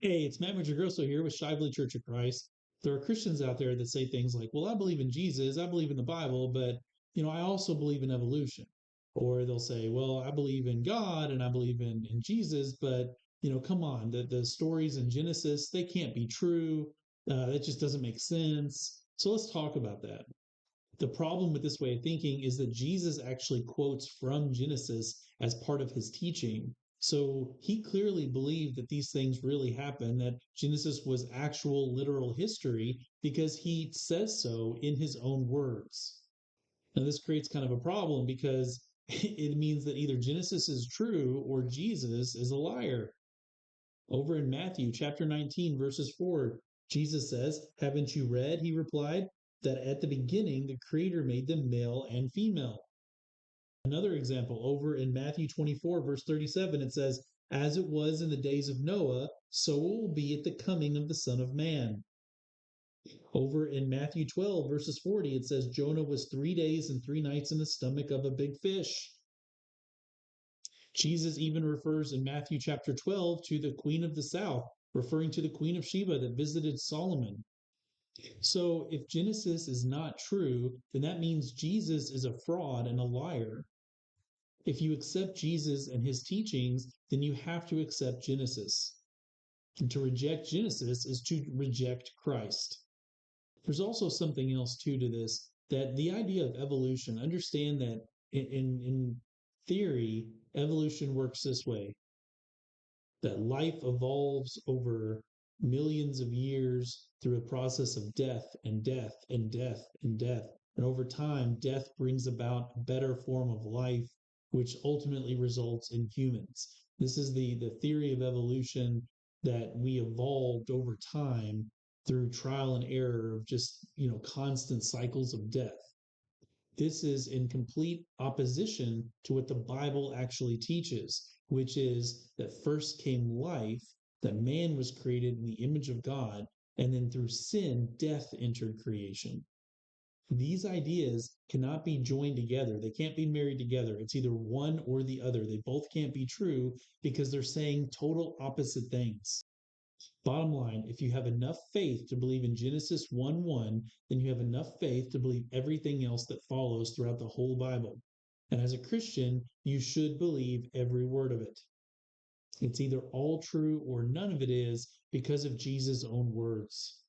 Hey, it's Matt Grosso here with Shively Church of Christ. There are Christians out there that say things like, well, I believe in Jesus, I believe in the Bible, but, I also believe in evolution. Or they'll say, well, I believe in God and I believe in Jesus, but, come on, the stories in Genesis, they can't be true. That just doesn't make sense. So let's talk about that. The problem with this way of thinking is that Jesus actually quotes from Genesis as part of his teaching. So he clearly believed that these things really happened, that Genesis was actual literal history because he says so in his own words. Now, this creates kind of a problem because it means that either Genesis is true or Jesus is a liar. Over in Matthew chapter 19, verses 4, Jesus says, haven't you read? He replied, that at the beginning the Creator made them male and female. Another example over in Matthew 24, verse 37, it says, as it was in the days of Noah, so it will be at the coming of the Son of Man. Over in Matthew 12, verses 40, it says, Jonah was 3 days and 3 nights in the stomach of a big fish. Jesus even refers in Matthew chapter 12 to the Queen of the South, referring to the Queen of Sheba that visited Solomon. So if Genesis is not true, then that means Jesus is a fraud and a liar. If you accept Jesus and his teachings, then you have to accept Genesis. And to reject Genesis is to reject Christ. There's also something else too to this, that the idea of evolution, understand that in theory, evolution works this way, that life evolves over millions of years through a process of death and death and death and death. And over time, death brings about a better form of life, which ultimately results in humans. This is the theory of evolution, that we evolved over time through trial and error of just, constant cycles of death. This is in complete opposition to what the Bible actually teaches, which is that first came life, that man was created in the image of God, and then through sin, death entered creation. These ideas cannot be joined together. They can't be married together. It's either one or the other. They both can't be true because they're saying total opposite things. Bottom line, if you have enough faith to believe in Genesis 1:1, then you have enough faith to believe everything else that follows throughout the whole Bible. And as a Christian, you should believe every word of it. It's either all true or none of it is because of Jesus' own words.